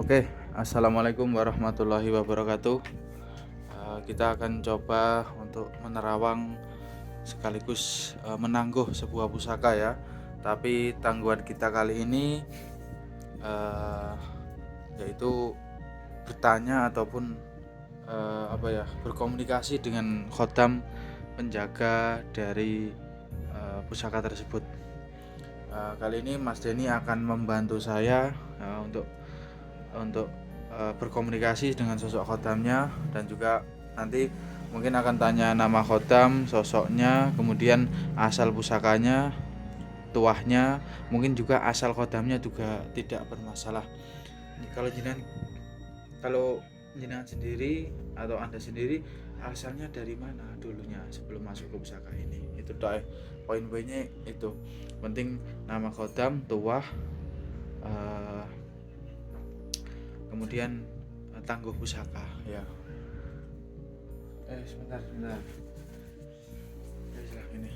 Oke, assalamualaikum warahmatullahi wabarakatuh. Kita akan coba untuk menerawang sekaligus menangguh sebuah pusaka ya. Tapi tangguhan kita kali ini yaitu bertanya ataupun berkomunikasi dengan khodam penjaga dari pusaka tersebut. Kali ini Mas Denny akan membantu saya untuk berkomunikasi dengan sosok khodamnya, dan juga nanti mungkin akan tanya nama khodam, sosoknya, kemudian asal pusakanya, tuahnya, mungkin juga asal khodamnya juga tidak bermasalah. Kalau jenengan sendiri atau Anda sendiri asalnya dari mana dulunya sebelum masuk ke pusaka ini, itu poin-poinnya itu penting: nama khodam, tuah, kemudian tangguh pusaka ya. Sebentar. Silahkan ini.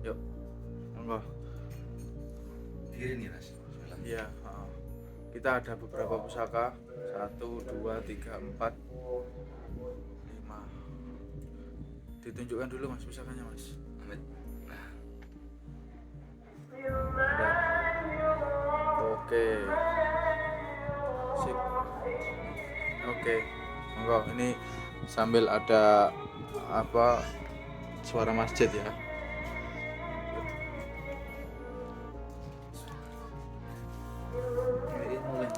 Yuk, monggo. Pikirin ya Mas. Iya, kita ada beberapa pusaka. 1, 2, 3, 4, 5. Ditunjukkan dulu Mas pusakanya Mas. Amin. Nah, Oke. Sip. Oke. Monggo, ini sambil ada suara masjid ya. Ini mulai.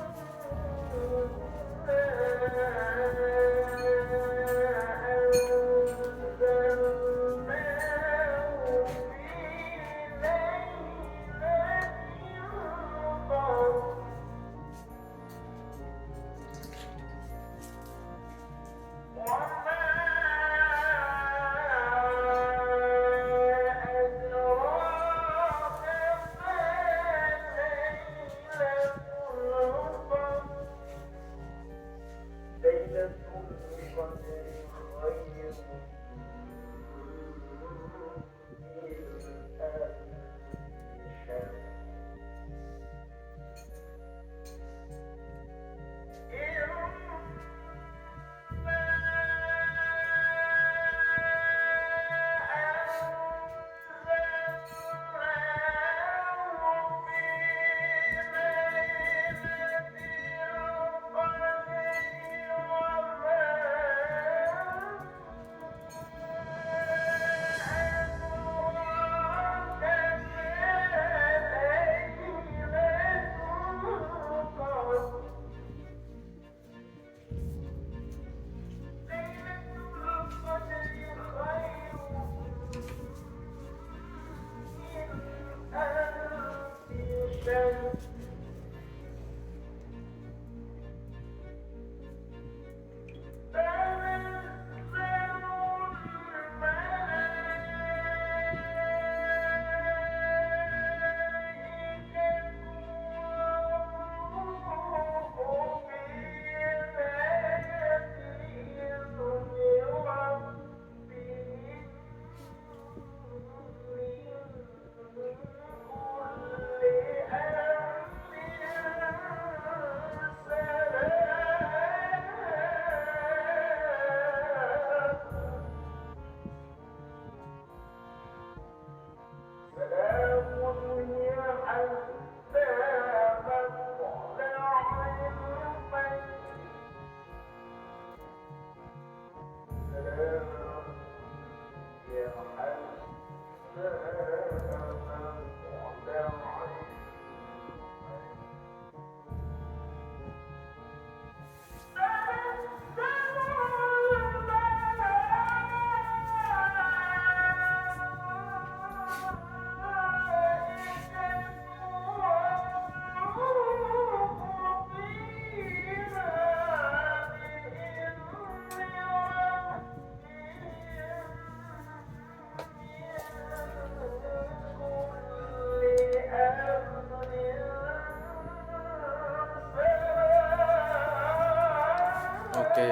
Oke,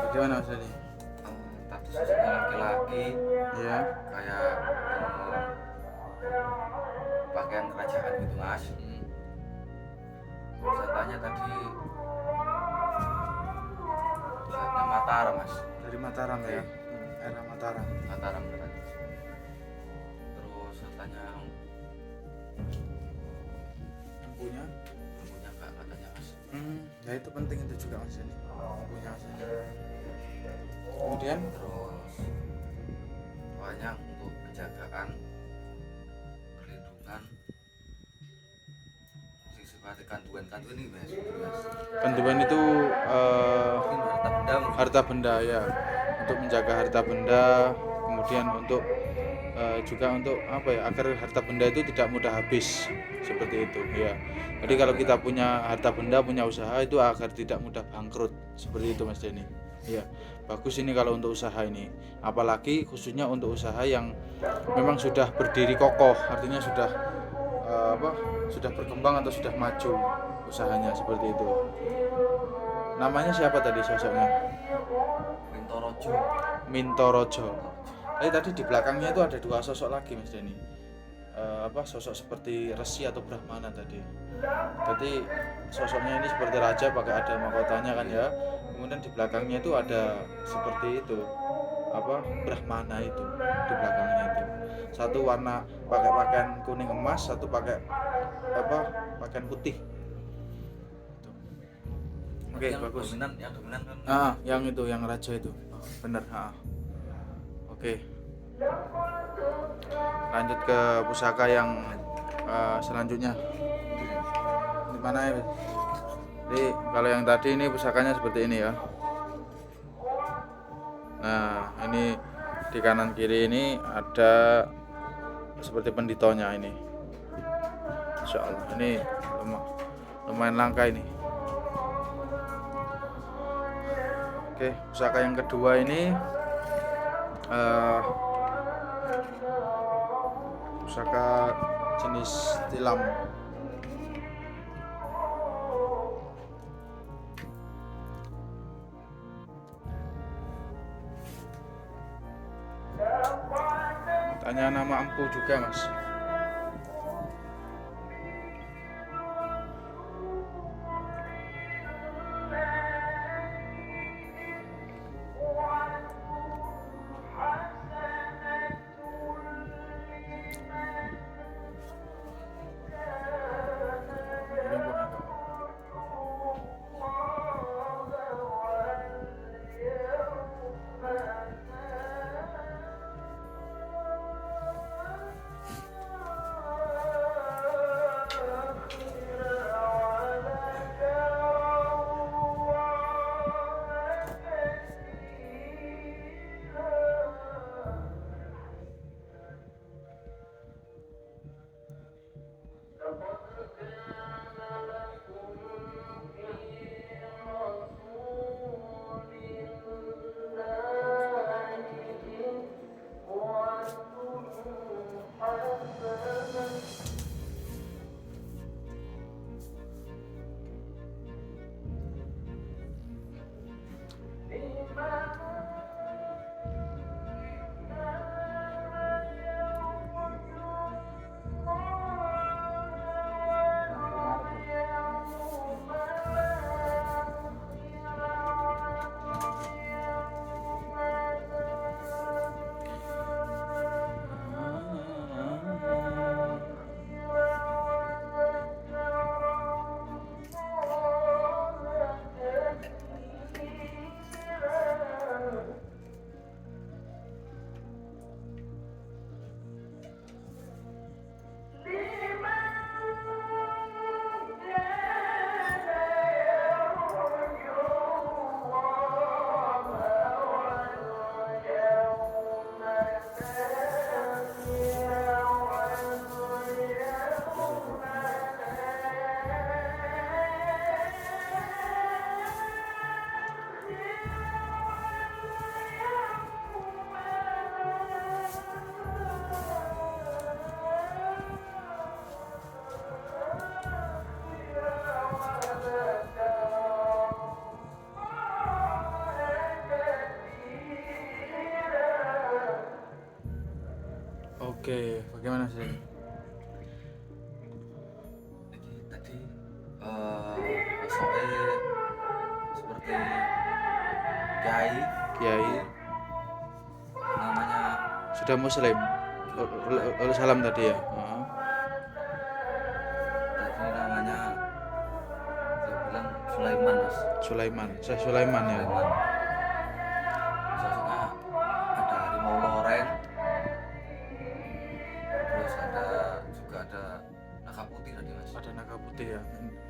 bagaimana Mas Dani? tadi sosoknya laki-laki Ya. kayak pakaian kerajaan gitu Mas. Wisata Pusakanya tadi pusatnya Mataram, Mas. Dari Mataram ya. Era Mataram. Mataram katanya. Terus katanya Punya. punya Kak katanya, Mas. Ya itu penting itu juga Mas ini. Punya aslinya. Kemudian Terus pokoknya untuk penjagaan perlindungan sing sifatnya kanduan ini Mas. kanduan itu Mungkin harta benda mungkin. harta benda ya, untuk menjaga harta benda, kemudian untuk juga untuk apa ya, agar harta benda itu tidak mudah habis seperti itu ya. Jadi kalau kita punya harta benda, punya usaha itu agar tidak mudah bangkrut seperti itu Mas Denny. Ya, bagus ini kalau untuk usaha ini, apalagi khususnya untuk usaha yang memang sudah berdiri kokoh, artinya sudah sudah berkembang atau sudah maju usahanya seperti itu. Namanya siapa tadi sosoknya? Mintorojo. Mintorojo. Tadi di belakangnya itu ada dua sosok lagi Mas Denny. Sosok seperti Resi atau Brahmana tadi. Jadi sosoknya ini seperti raja pakai ada mahkotanya kan ya. Kemudian di belakangnya itu ada seperti itu, Brahmana itu di belakangnya itu. Satu warna pakai pakaian kuning emas, satu pakai pakaian putih. Oke, Yang bagus. yang dominan kan. Yang itu, yang raja itu. Benar, Oke. Lanjut ke pusaka yang selanjutnya. Di mana ya? Jadi kalau yang tadi ini pusakanya seperti ini ya. Nah, ini di kanan kiri ini ada seperti penditonya ini. Insya Allah ini lumayan langka ini. Oke, pusaka yang kedua ini pusaka jenis tilam. Tanya nama empu juga Mas. Oke, bagaimana sih? Jadi tadi kiai kiai namanya sudah muslim. Oleh salam tadi ya. tadi namanya dia bilang Sulaiman mas. Sulaiman, Syekh Sulaiman ya. Sulaiman sosoknya ada harimau loreng, terus ada naga putih tadi mas. Ada naga putih ya.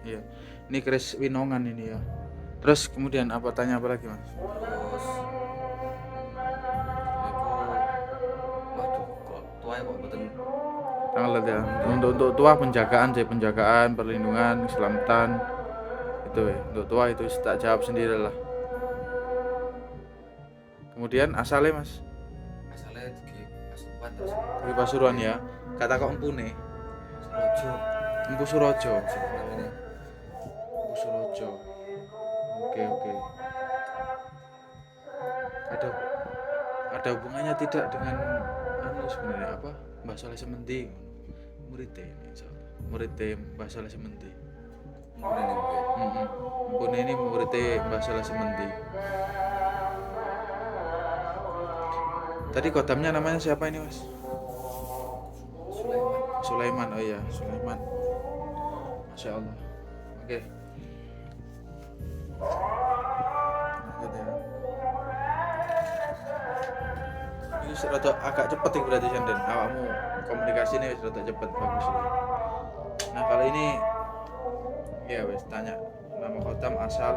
Iya. Ini keris Winongan ini ya. Terus kemudian apa, tanya apa lagi mas? Terus waduh kok tua ya kok betul. Tanggal ya. Untuk tua penjagaan, perlindungan, keselamatan. Itu ya. Untuk tua itu tak jawab sendirilah. Kemudian asalnya mas? Asalnya di Pasuruan terus Di Pasuruan ya. Kata kok empune? Surojo Empu Surojo. namanya. Empu Surojo. Oke. Ada hubungannya tidak dengan sebenarnya apa? Mbah Saleh Sementi. Muridnya ini insyaallah. Muridnya Mbah Saleh Sementi. Empune ini muridnya Mbah Saleh Sementi. Tadi kodamnya namanya siapa ini mas? Sulaiman. Oh iya, Sulaiman. Masya Allah. Oke. Gitu ya. Ini rada agak cepet ya berarti Sanden. Awakmu komunikasi ini rada cepet, bagus ya. Nah kali ini ya wes tanya nama kodam, asal.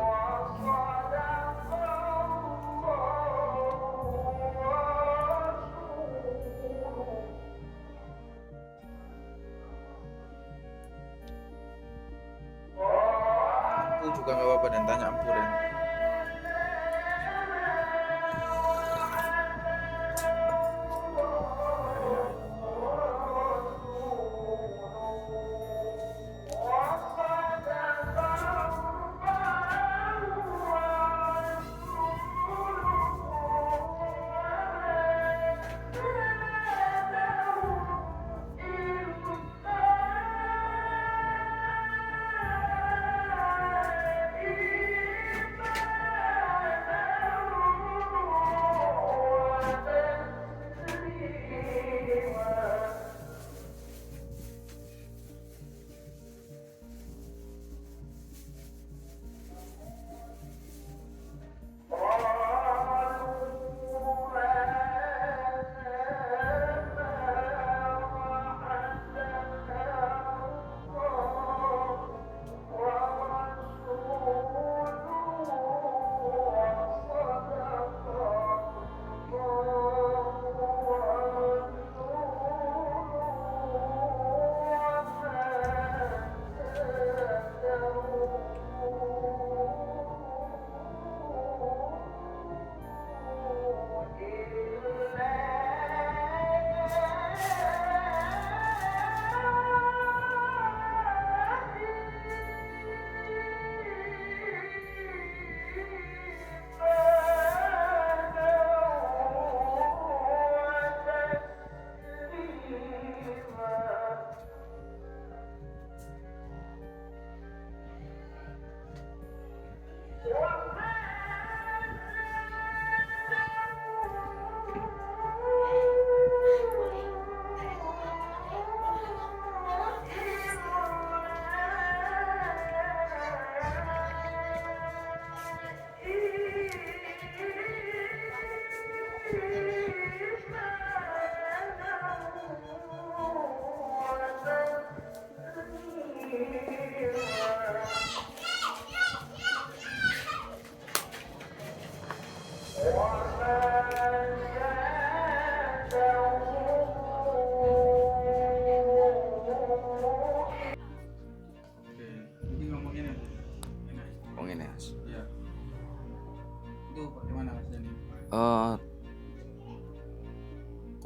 Aku juga nggak apa-apa dan tanya ampuran.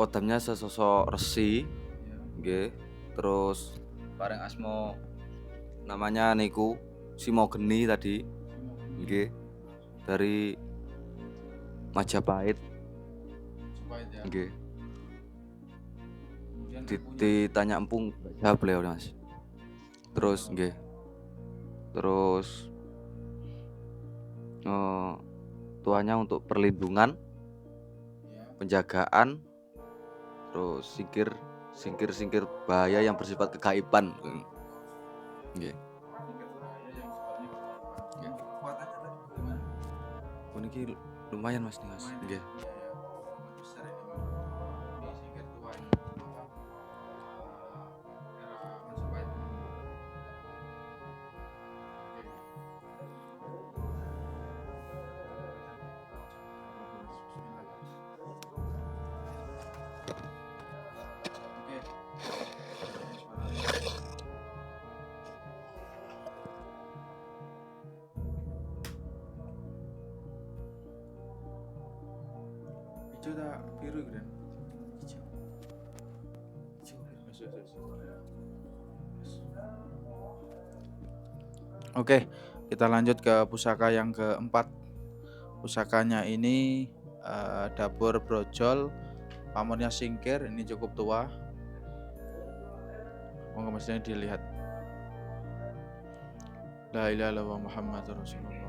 Kodamnya sesosok resi, nggih. Terus bareng asmo namanya niku Simogeni tadi, nggih. Dari Majapahit, nggih. Ditanya empung jawab beliau mas. Terus nggih. Terus tuanya untuk perlindungan, Ya. penjagaan, terus singkir bahaya yang bersifat kegaiban. Nggih. Singkir bahaya yang sifatnya kegaiban. Nggih. Untuk kekuatannya tadi bagaimana? Oh niki lumayan Mas nih Mas. Lumayan ya? Nggih. Iya ya, sangat besar ini Bang. Ini singkir tua ini apa? Era Majapahit ini. Hijau tak biru kan? Hijau. Hijau biru. Oke, kita lanjut ke pusaka yang keempat. Pusakanya ini dapur brojol, pamornya singkir, ini cukup tua. Monggo mestinya dilihat. La ilaha illallah Muhammadur Rasulullah.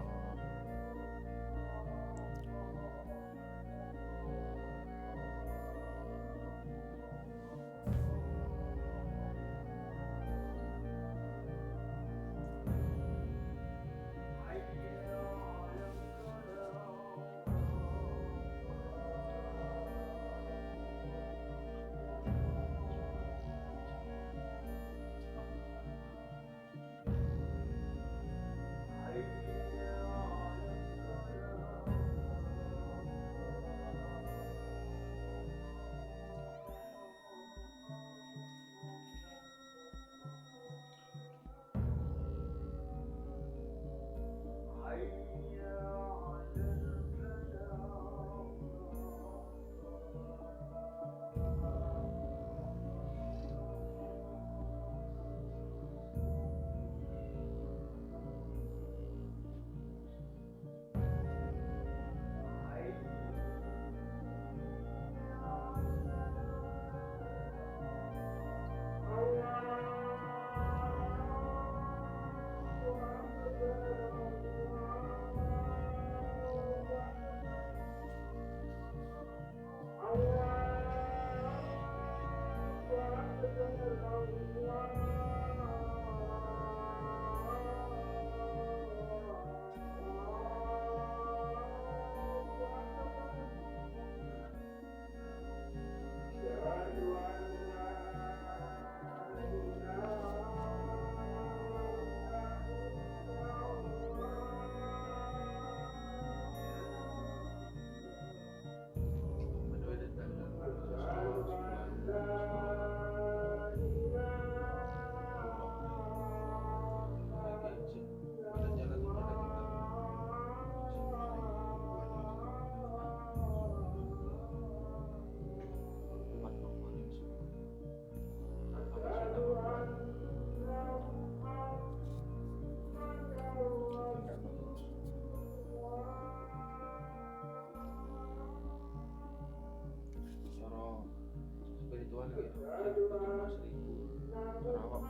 Spiritual gitu. Sarawak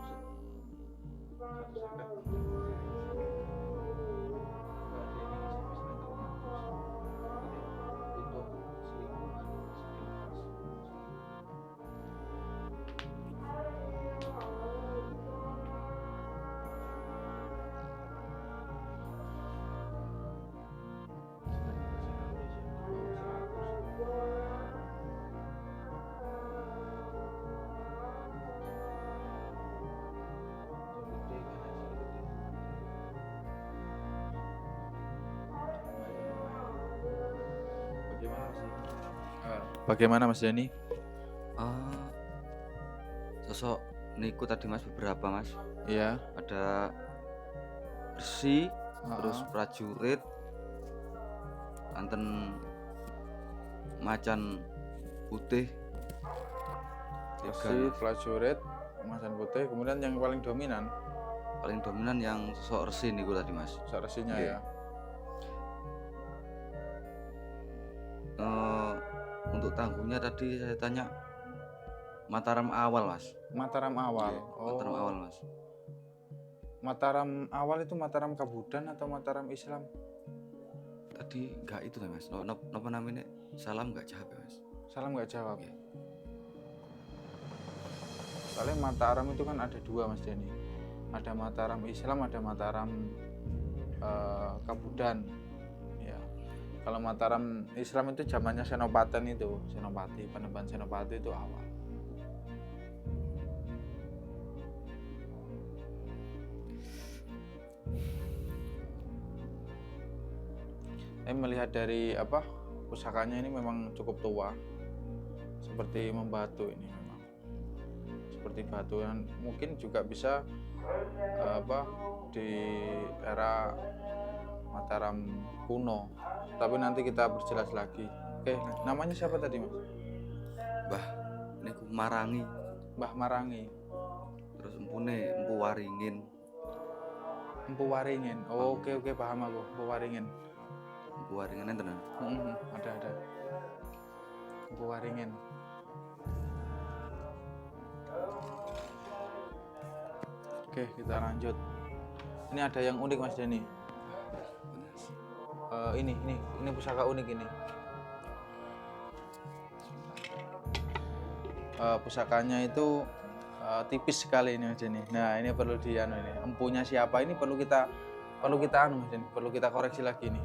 Bagaimana Mas Dani? Sosok niku tadi Mas beberapa Mas. Iya. Ada besi, terus prajurit, anten macan putih, Besi, prajurit, macan putih, kemudian yang paling dominan yang sosok resi niku tadi Mas. sosok resinya Nggih. ya. Untuk tangguhnya tadi saya tanya Mataram awal Mas. Mataram awal. Nggih, Mataram awal Mas. Mataram awal itu Mataram Kabudan atau Mataram Islam? Tadi tadi nggak itu Mas. Napa namanya? Salam nggak jawab ya Mas. Salam nggak jawab. Oke. Soalnya Mataram itu kan ada dua Mas Denny. Ada Mataram Islam, ada Mataram Kabudan. Ya. Kalau Mataram Islam itu zamannya Senopaten itu, Senopati, Panembahan Senopati itu awal. Saya melihat dari pusakanya ini memang cukup tua, seperti membatu ini memang, seperti batu yang mungkin juga bisa di era Mataram kuno. Tapi nanti kita berjelas lagi. Oke, namanya siapa tadi Mas? Mbah niku Marangi. Mbah Marangi. Terus Empu Waringin. Empu Waringin. Oh, oke paham aku. Empu Waringin. Empu Waringin enten. Ada. Empu Waringin. Oke, kita lanjut. Ini ada yang unik Mas Denny. Ini pusaka unik ini. Pusakanya itu tipis sekali ini Mas Denny. Nah, ini perlu ini. Empunya siapa ini perlu kita Mas Denny, perlu kita koreksi lagi nih.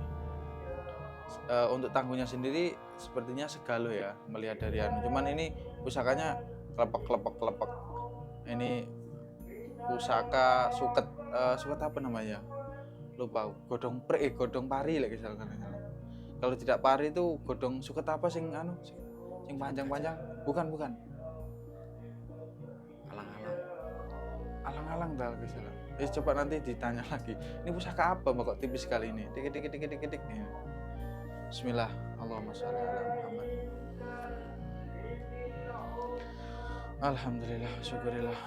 Untuk tangguhnya sendiri sepertinya Segalo ya, melihat dari cuman ini pusakanya kelepek. Ini pusaka suket apa namanya? Lupa. Godong pari lagi misalkan. Kalau tidak pari itu godong suket apa sing panjang-panjang? Bukan. Alang-alang dah misalnya. Coba nanti ditanya lagi. Ini pusaka apa kok tipis sekali ini? Dikit. Bismillah. Allahumma sholli ala Muhammad. Alhamdulillah, syukurillah.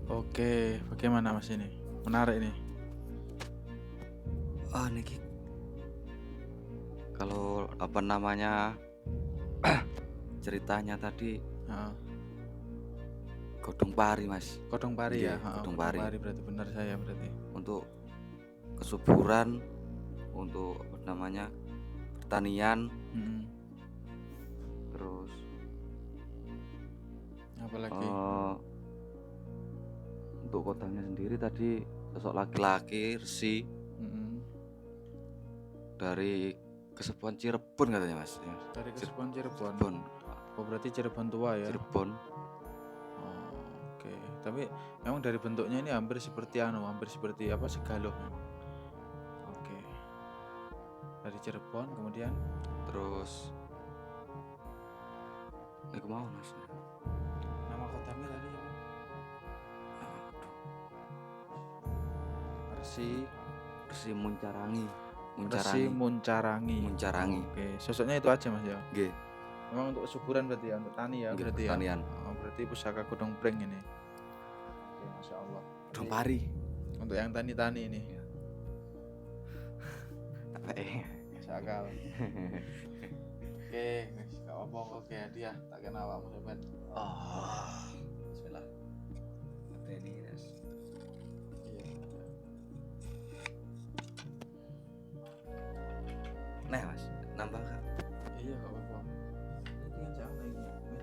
Oke, bagaimana Mas ini? Menarik nih. Niki kalau apa namanya ceritanya tadi Heeh. godong pari Mas. Kodong pari ya? Nggih, Heeh, godong kodong pari. pari berarti benar saya berarti. Untuk kesuburan, untuk apa namanya pertanian, Mm-mm. terus Apalagi? untuk kodangnya sendiri tadi sosok laki-laki resi Mm-mm. dari Kesepuan Cirebon katanya Mas. Ya, Dari Kesepuan Cirebon. Cirebon, Oh berarti Cirebon tua ya? Cirebon. Oh, oke. Tapi memang dari bentuknya ini hampir seperti hampir seperti apa Segaloh. Oke. Dari Cirebon kemudian Terus niku mau Mas. nama kotanya tadi apa? Resi Muncarangi. Resi Muncarangi. Muncarangi. Oke, sosoknya itu aja Mas ya. Nggih, Memang untuk kesuburan berarti ya, untuk tani ya nggih, berarti pertanian. ya. Oh, berarti pusaka Godong Pring ini. Oke, Masya Allah. Godong pari. Untuk yang tani-tani ini. Apa Sakal. Oke, wis gak apa-apa oke hadiah tak kena awakmu sobat. Bismillah. Ini Mas. Iya. Nah Mas, nambah kan? Iya gak apa-apa. Ini kan jangan lagi.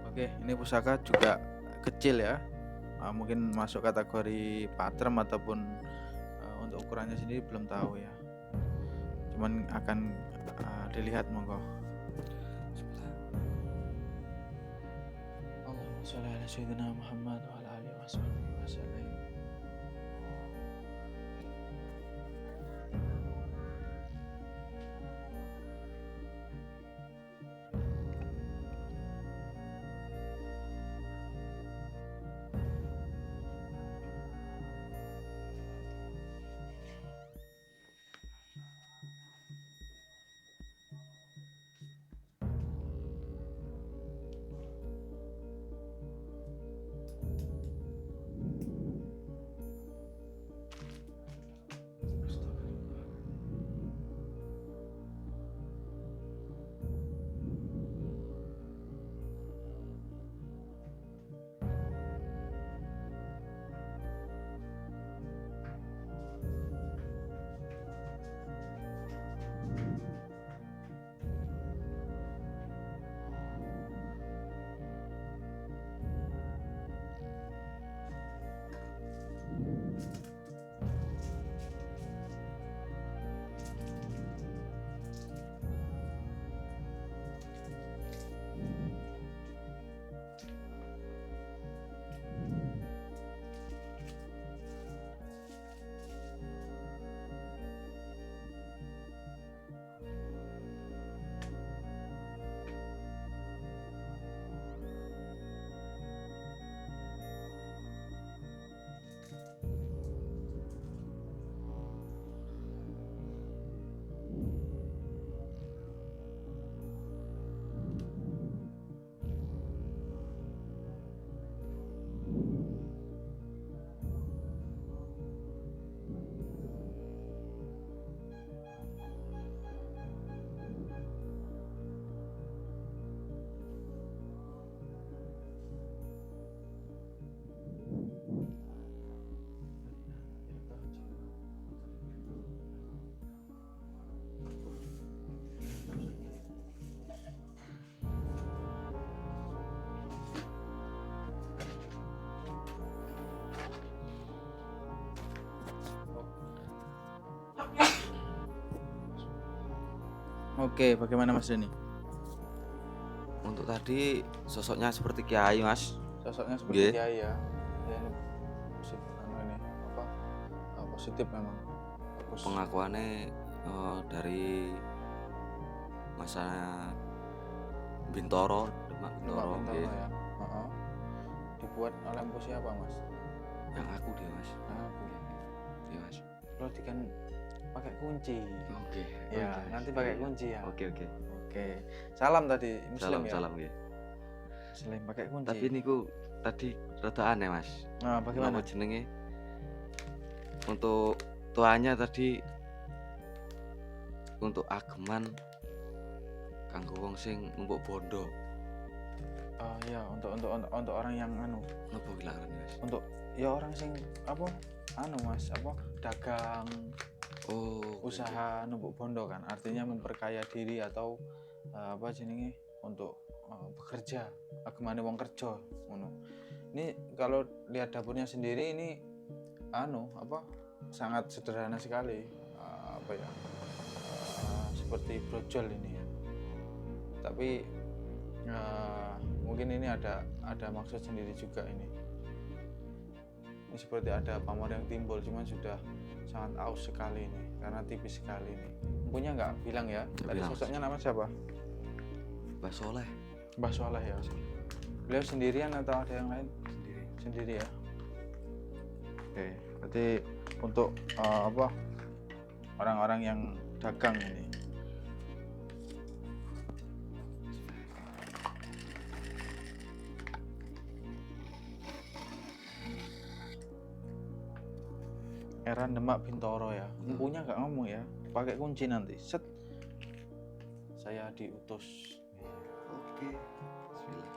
Oke, ini pusaka juga kecil ya. Mungkin masuk kategori patrem ataupun untuk ukurannya sendiri belum tahu ya. Cuman akan dilihat monggo. Allahumma sholli ala sayyidina Muhammad wa ala alihi wasallam. Oke, bagaimana Mas Dani? Untuk tadi sosoknya seperti kiai, Mas. Sosoknya seperti Nggih. kiai ya. Ya ini positif ini apa? Positif memang. Bagus. Pengakuannya dari masa Bintoro, Demak Pak Bintoro, Bintoro nggih. ya. Heeh. Dibuat oleh empu siapa Mas? Yang aku dia, Mas. Aku. Iya, Mas. Kalau kan pakai kunci. Oke. Ya, Oke, Mas. nanti pakai Iya. kunci ya. Oke, oke. Oke. Salam tadi Muslim Salam, ya. salam nggih. Muslim pakai kunci. Tapi niku tadi rada aneh, Mas. Nah, bagaimana? Napa jenenge? Untuk tuanya tadi untuk ageman kanggo wong sing numpuk bondo. Oh iya, untuk orang yang anu, Napa bilangan, Mas? untuk ya orang sing apa? Anu Mas, apa? Dagang, Oh, usaha numpuk bondo kan. Artinya memperkaya diri atau apa jenenge untuk bekerja, agemane wong kerja ngono. Ini kalau lihat dapurnya sendiri ini anu apa? Sangat sederhana sekali. Apa ya? Seperti brojol ini ya. Tapi mungkin ini ada maksud sendiri juga ini seperti ada pamor yang timbul, cuman sudah sangat aus sekali ini karena tipis sekali ini. Punya nggak bilang ya tadi bilang. sosoknya nama siapa? Mbah Soleh Mbah Soleh ya. Beliau sendirian atau ada yang lain? Sendiri ya. Oke, berarti untuk apa orang-orang yang dagang ini. Era Demak Bintoro ya. Empunya nggak ngomong ya, pakai kunci nanti. Set. Saya diutus. Oke. Bismillah.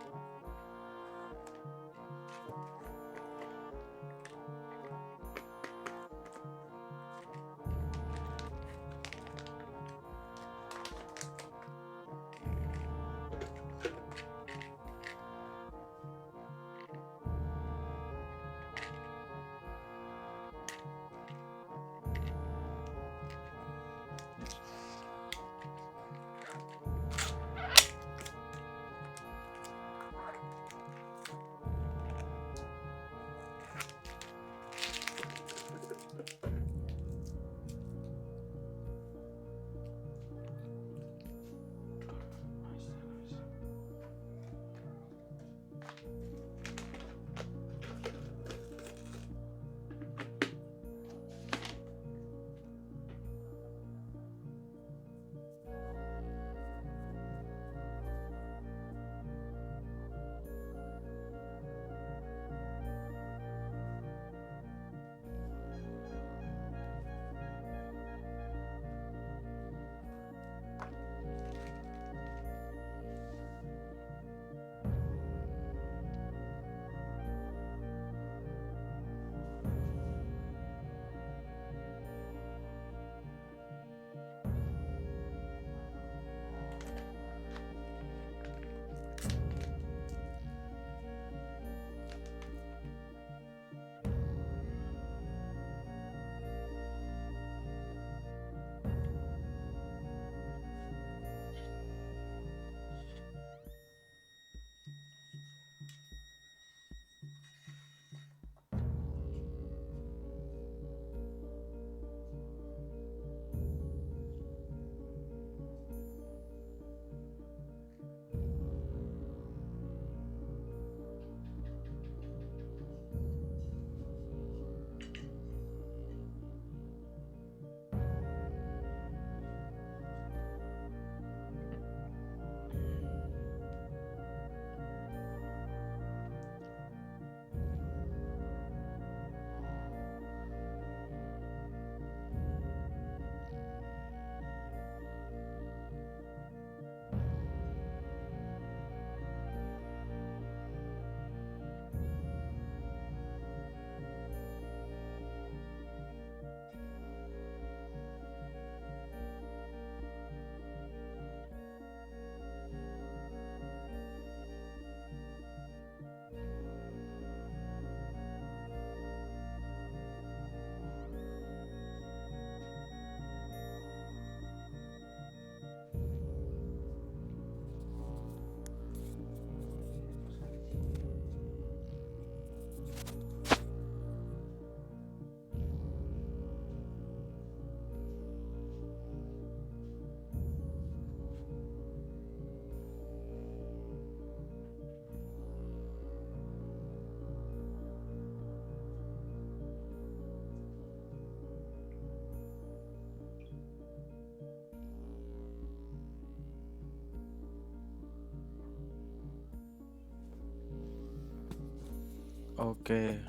Oke.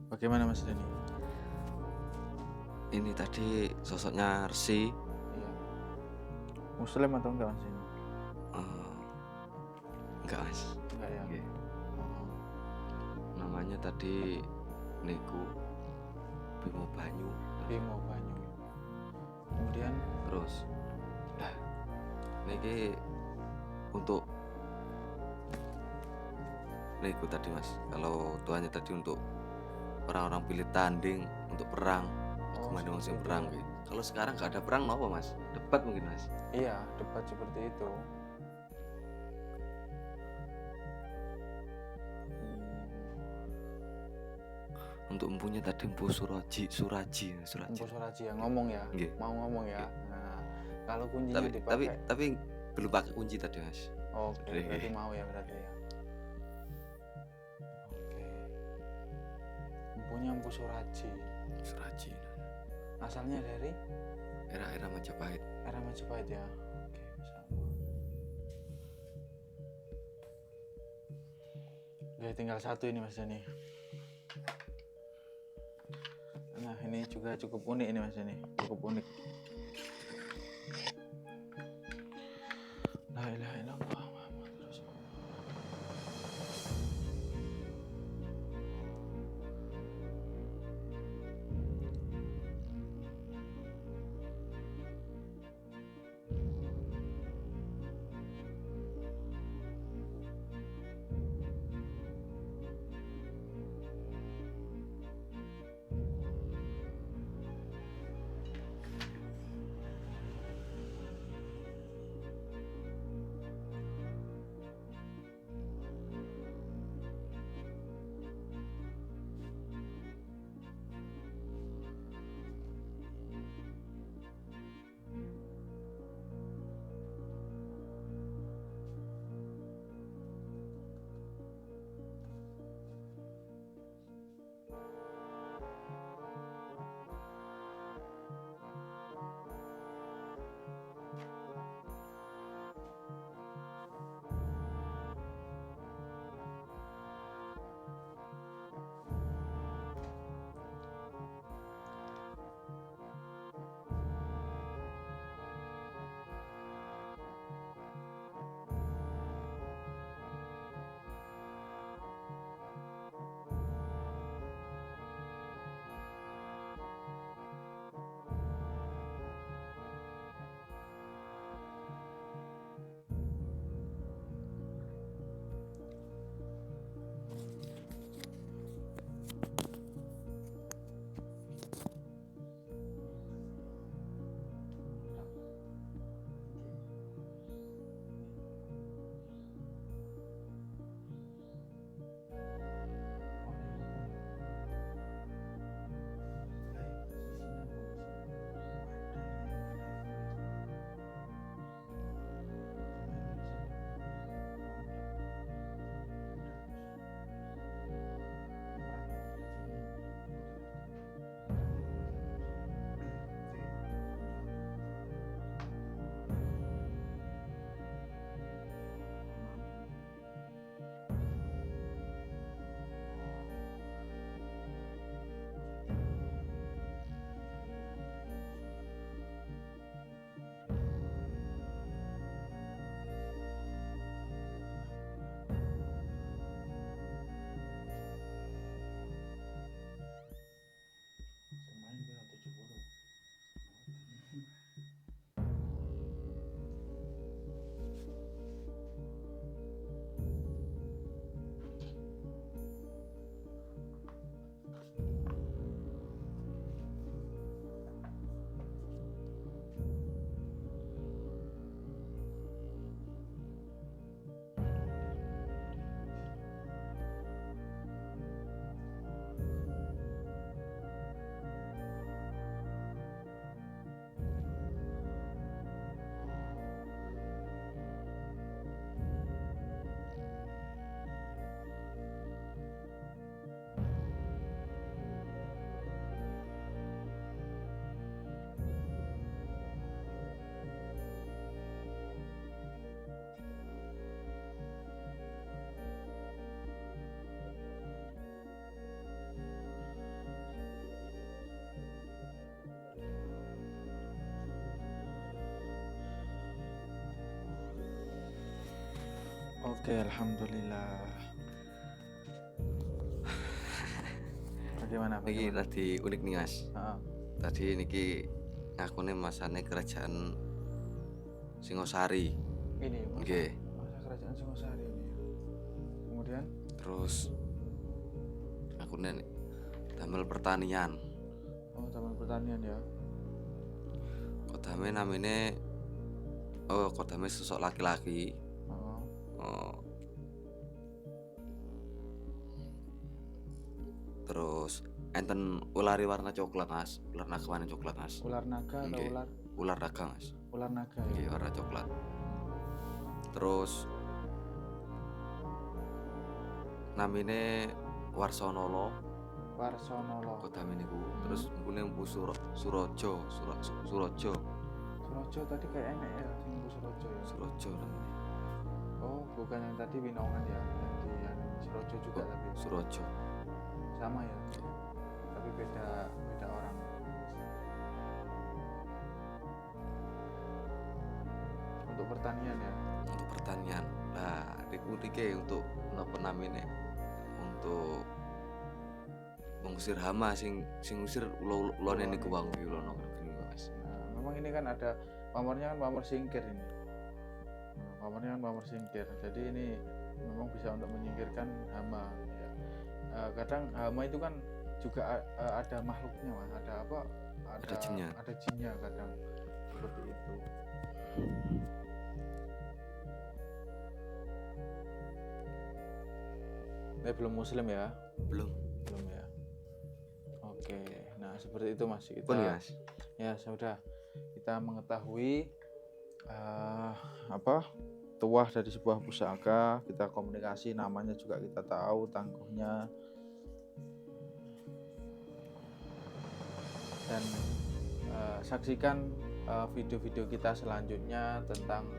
Bagaimana Mas Denny? Ini tadi sosoknya Resi, Iya. Muslim atau enggak Mas Denny? eh, enggak Mas. Enggak ya. Nggih. Oh, Namanya tadi niku Bimo Banyu. Bimo Banyu. Kemudian Terus niki untuk niku tadi Mas. Kalau tuanya tadi untuk orang-orang pilih tanding untuk perang, gimana seperti sing itu perang ya. gitu. Kalau sekarang nggak ada perang apa Mas? Debat mungkin Mas. Iya, debat seperti itu. Untuk empunya tadi empu Suraji. Empu Suraji yang ngomong ya, Nggih. mau ngomong ya. Nggih. Nah, kalau kuncinya Tapi dipakai, belum pakai kunci tadi Mas. oke, Nggih. berarti mau ya berarti ya. Oke. Empunya Empu Suraji. Suraji. Asalnya dari Era-era Majapahit. era Majapahit ya. Oke, bisa. Oke, tinggal satu ini Mas Dani. Nah, ini juga cukup unik ini Mas Dani, cukup unik. La ilaha illallah Muhammadur Rasulullah. Oke, alhamdulillah. Bagaimana? Niki Bagaimana? tadi unik nih Mas. Heeh. Tadi niki ngakune masane kerajaan Singosari. Ini Nggih. masa kerajaan Singosari ini. Kemudian, Terus akune damel pertanian. oh taman pertanian ya. Kodame namine kodame sosok laki-laki. Heeh. Oh, terus enten ulari warna coklat Mas. Ular naga warna coklat Mas. Ular naga atau Nggih. ular Ular naga Mas. ular naga ya. Nggih, warna coklat. Terus namine Warsonolo Warsonolo. kodame niku. Terus mbune Mpu Surojo. Surojo Surojo tadi kayak enak ya, Minggu Surojo ya. Surojo namanya. Oh, bukan yang tadi Winongan ya, yang di Surojo juga tapi Surojo. sama ya. Tapi beda orang. Untuk pertanian ya. Untuk pertanian. Nah, niku niki untuk napa namine? Untuk mengusir hama sing ngusir ulone niku wau iki ulono geni Mas. Nah, memang ini kan ada pamornya kan pamor singkir ini. Pamornya kan pamor singkir. Jadi ini memang bisa untuk menyingkirkan hama ya. Kadang hama itu kan juga ada makhluknya Mas. Ada apa? Ada jinnya. Ada jinnya kadang seperti itu. Belum muslim ya? Belum. Belum ya. Oke. Nah, seperti itu Mas. Pun ya, Mas. Ya, sudah kita mengetahui tuah dari sebuah pusaka, kita komunikasi, namanya juga kita tahu, tangguhnya, dan saksikan video-video kita selanjutnya tentang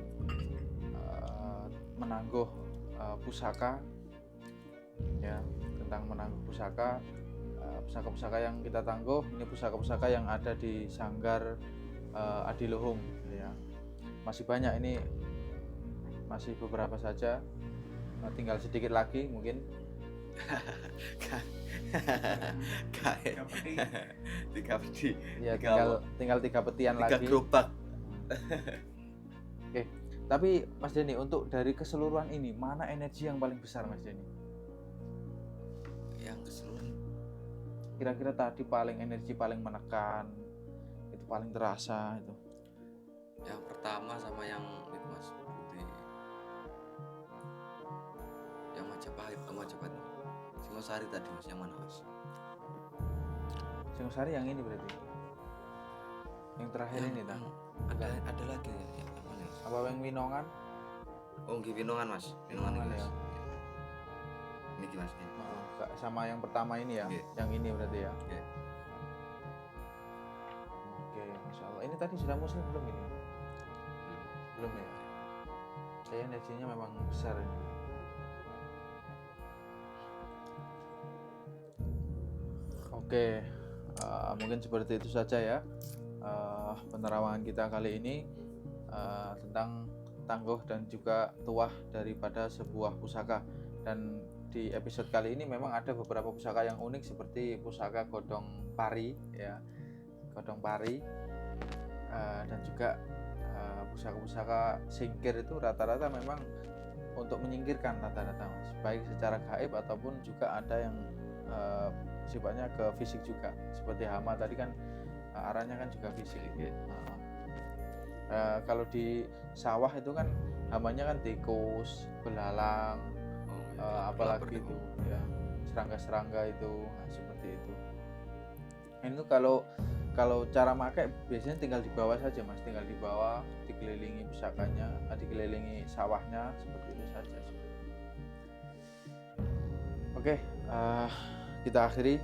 menangguh pusaka ya, tentang menangguh pusaka. Pusaka-pusaka yang kita tangguh ini pusaka-pusaka yang ada di Sanggar Adiluhung ya. Masih banyak ini, masih beberapa saja, tinggal sedikit lagi mungkin. Tiga peti. Ya, tinggal 3 petian 3 lagi. gerobak. Oke, tapi Mas Denny, untuk dari keseluruhan ini mana energi yang paling besar Mas Denny? Yang keseluruhan Kira-kira tadi energi paling menekan, itu paling terasa itu. yang pertama sama yang itu Mas putih, yang Majapahit Singosari tadi Mas, yang mana Mas? Singosari yang ini berarti, yang terakhir ini tak? Ada lagi ya, yang mana Mas? Apa yang Winongan? Oh nggih, Winongan Mas. Winongan Winongan iki, ya. Mas. Niki Mas. Niki. Sama yang pertama ini ya, Nggih. yang ini berarti ya. Nggih. Oke, Masya Allah. Ini tadi sudah muslim belum ini? Belum ya. Saya energinya memang besar ini. Oke, mungkin seperti itu saja ya penerawangan kita kali ini tentang tangguh dan juga tuah daripada sebuah pusaka. Dan di episode kali ini memang ada beberapa pusaka yang unik seperti pusaka godong pari ya, godong pari, dan juga pusaka-pusaka singkir itu rata-rata memang untuk menyingkirkan rata-rata Mas, baik secara gaib ataupun juga ada yang sifatnya ke fisik juga, seperti hama tadi kan arahnya kan juga fisik. Kalau di sawah itu kan hamanya kan tikus, belalang, apalagi itu ya, serangga-serangga itu, seperti itu. Ini tuh kalau cara pakai biasanya tinggal dibawa saja Mas, tinggal dibawa, dikelilingi pusakanya, dikelilingi sawahnya, seperti itu saja. Oke, kita akhiri.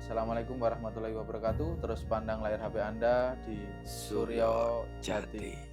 Assalamualaikum warahmatullahi wabarakatuh. Terus pandang layar HP Anda di Suryo Jati.